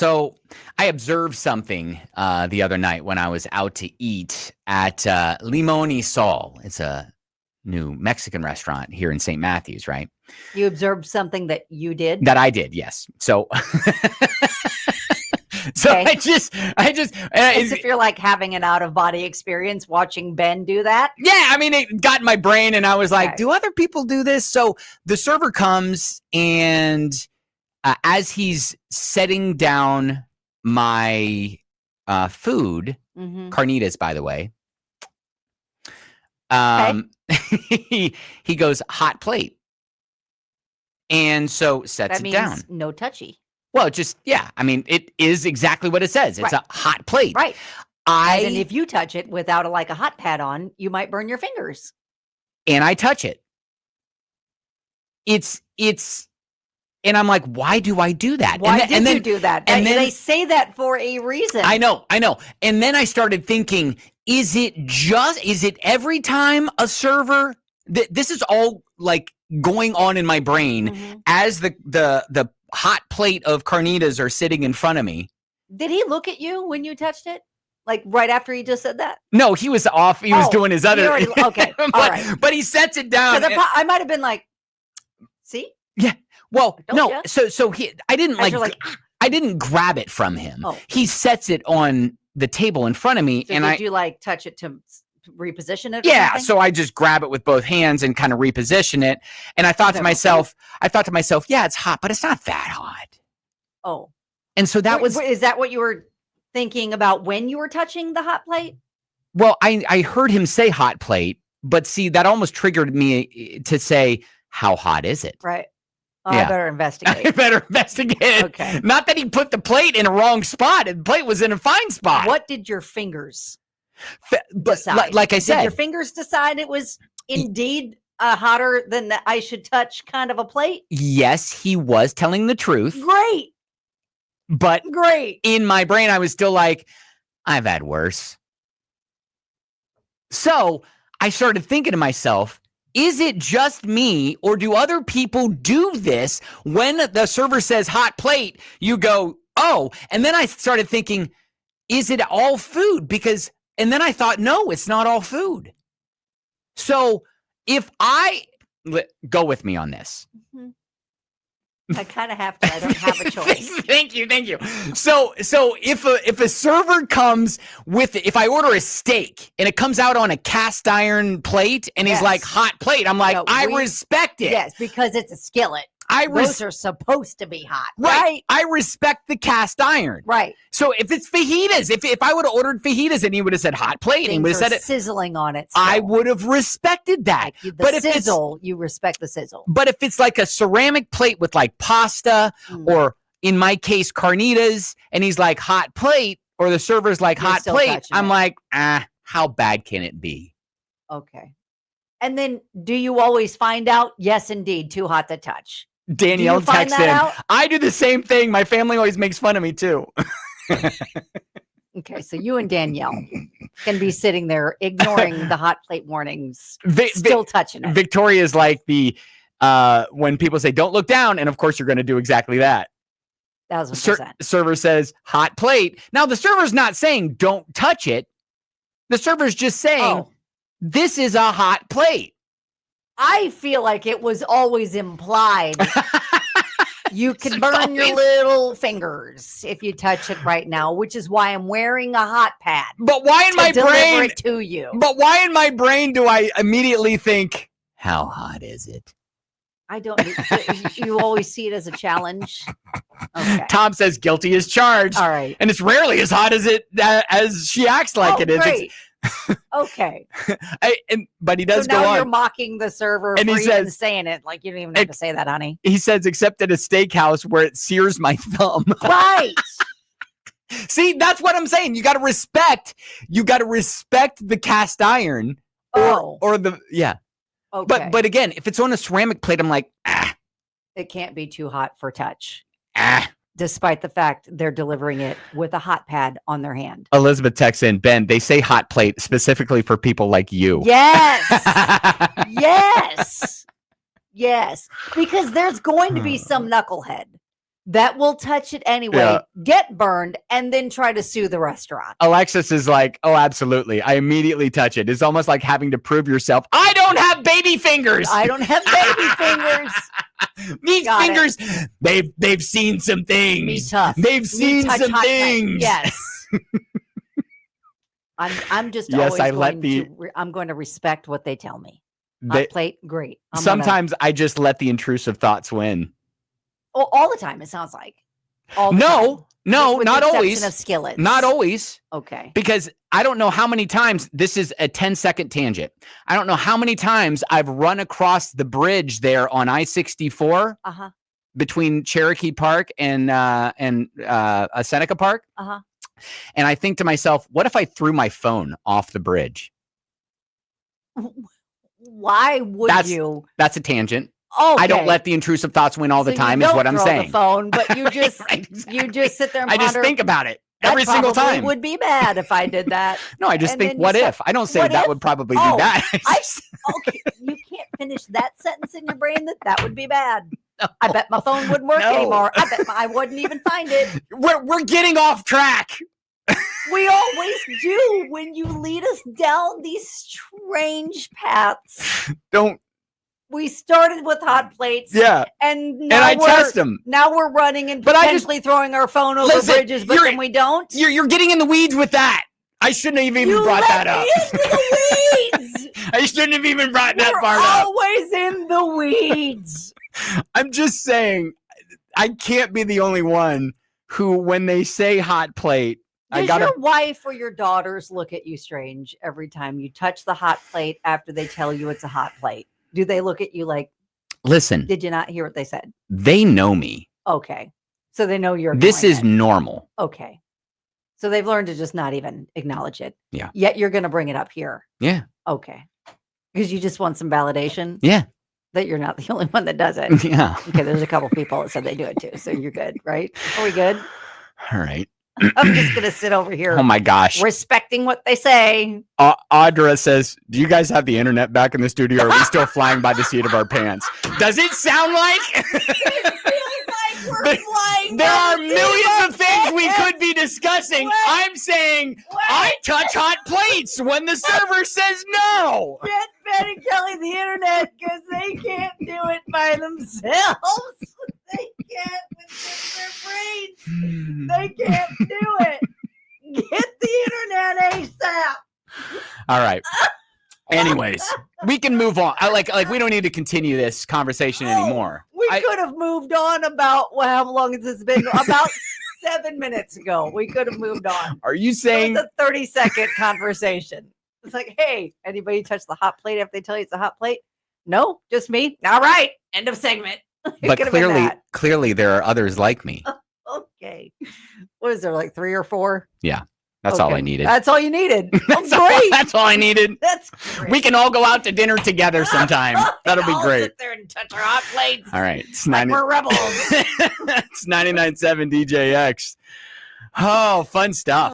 So I observed something the other night when I was out to eat at Limon y Sal. It's a new Mexican restaurant here in St. Matthews, right? You observed something that you did? That I did, yes. So Okay. I just As if you're like having an out-of-body experience watching Ben do that. Yeah, I mean, it got in my brain and I was like, Okay. do other people do this? So the server comes and as he's setting down my food, carnitas, by the way, he goes, hot plate. And so sets that it down. No touchy. Well, just, yeah. I mean, it is exactly what it says. It's a hot plate. Right. And if you touch it without a hot pad on, you might burn your fingers. And I touch it. It's, and I'm like, why do I do that? Why did you do that? And then, they say that for a reason. I know. And then I started thinking, is it every time a server, this is all like going on in my brain as the hot plate of carnitas are sitting in front of me. Did he look at you when you touched it? Like right after he just said that? No, he was off. He was doing his other. Okay. All right. But he sets it down. I might have been like, see? Yeah. Well, no. You. So I didn't I didn't grab it from him. Oh. He sets it on the table in front of me. So did you touch it to reposition it? Yeah. So I just grab it with both hands and kind of reposition it. And I thought to myself, yeah, it's hot, but it's not that hot. Oh. And so is that what you were thinking about when you were touching the hot plate? Well, I heard him say hot plate, but see, that almost triggered me to say, how hot is it? Right. Oh, yeah. I better investigate. Okay. Not that he put the plate in a wrong spot. The plate was in a fine spot. What did your fingers decide? Like I said. Did your fingers decide it was indeed hotter than I should touch kind of a plate? Yes, he was telling the truth. Great. But in my brain, I was still like, I've had worse. So I started thinking to myself, is it just me or do other people do this? When the server says hot plate, you go, oh, and then I started thinking, is it all food? And then I thought, no, it's not all food. So go with me on this. I kind of have to. I don't have a choice. Thank you. So if a server comes if I order a steak and it comes out on a cast iron plate and he's like hot plate, I'm like, I respect it. Yes, because it's a skillet. Those are supposed to be hot, right? I respect the cast iron, right? So if it's fajitas, if I would have ordered fajitas and he would have said hot plate and he would have said it sizzling on it, still. I would have respected that. You respect the sizzle. But if it's like a ceramic plate with like pasta or in my case carnitas, and he's like hot plate, or the server's like hot plate, I'm like, how bad can it be? Okay. And then do you always find out? Yes, indeed, too hot to touch. Danielle texts in. I do the same thing. My family always makes fun of me too. Okay, so you and Danielle can be sitting there ignoring the hot plate warnings, still touching it. Victoria's like when people say don't look down, and of course you're going to do exactly that. 1,000%. Server says hot plate. Now the server's not saying don't touch it. The server's just saying this is a hot plate. I feel like it was always implied. You can burn your little fingers if you touch it right now, which is why I'm wearing a hot pad. But why in my brain it to you? But why in my brain do I immediately think, how hot is it? I don't. You always see it as a challenge. Okay. Tom says guilty as charged. All right, and it's rarely as hot as as she acts like it is. Great. Okay. But he does so now go on. You're mocking the server and for even saying it. Like, you don't even have to say that, honey. He says, except at a steakhouse where it sears my thumb. Right. See, that's what I'm saying. You got to respect the cast iron or the, yeah. Okay. But again, if it's on a ceramic plate, I'm like, it can't be too hot for touch. Despite the fact they're delivering it with a hot pad on their hand. Elizabeth texts in, Ben, they say hot plate specifically for people like you. Yes. Yes. Because there's going to be some knucklehead that will touch it anyway, Yeah. get burned, and then try to sue the restaurant. Alexis is like, oh, absolutely. I immediately touch it. It's almost like having to prove yourself. I don't have baby fingers. I don't have baby fingers. These Got fingers, they've seen some things. Be tough. They've seen touch some hot plate. things. Yes. I'm just Yes, always I'm going to respect what they tell me. Hot plate, great. Sometimes I just let the intrusive thoughts win. Oh, all the time, it sounds like. All the No, time. With not the exception always. of skillets. Not always. Okay. Because I don't know how many times, this is a 10-second tangent. I don't know how many times I've run across the bridge there on I-64 between Cherokee Park and Seneca Park. And I think to myself, what if I threw my phone off the bridge? Why would you? That's a tangent. Okay. I don't let the intrusive thoughts win all the time, you is don't what I'm throw saying. The phone, but you just exactly. you just sit there and I ponder. just think about it every single time. Would be bad if I did that. No, I just think, what if? I don't say that would probably be bad. Okay, you can't finish that sentence in your brain. That would be bad. No. I bet my phone wouldn't work anymore. I bet I wouldn't even find it. We're getting off track. We always do when you lead us down these strange paths. We started with hot plates. Yeah. And now I test them. Now we're running and potentially throwing our phone over bridges, but then we don't. You're getting in the weeds with that. I shouldn't have even brought that up. Into the weeds. I shouldn't have even brought that part up. Always in the weeds. I'm just saying, I can't be the only one who, when they say hot plate, Does your wife or your daughters look at you strange every time you touch the hot plate after they tell you it's a hot plate? Do they look at you like, listen, did you not hear what they said? They know me. Okay. So they know you're This is normal. Okay. So they've learned to just not even acknowledge it. Yeah. Yet you're going to bring it up here. Yeah. Okay. Because you just want some validation. Yeah. That you're not the only one that does it. Yeah. Okay. There's a couple people that said they do it too. So you're good, right? Are we good? All right. I'm just going to sit over here. Oh my gosh. Respecting what they say. Audra says, do you guys have the internet back in the studio? Or are we still flying by the seat of our pants? Does it sound like? It feels like we're flying. There are millions of things we could be discussing. I'm saying I touch hot plates when the server says no. Get Ben and Kelly the internet because they can't do it by themselves. They can't with their brains. They can't do it. Get the internet ASAP. All right. Anyways, we can move on. We don't need to continue this conversation anymore. We could have moved on about how long has this been? About 7 minutes ago. We could have moved on. Are you saying it's a 30-second conversation? It's like, hey, anybody touch the hot plate after they tell you it's a hot plate? No, just me. All right. End of segment. But clearly there are others like me. Okay. What is there, like 3 or 4? Yeah. That's all I needed. That's all you needed. That's all I needed. That's great. We can all go out to dinner together sometime. That'll be great. Sit there and touch our hot plates. All right. We're rebels. It's 99.7 DJX. Oh, fun stuff.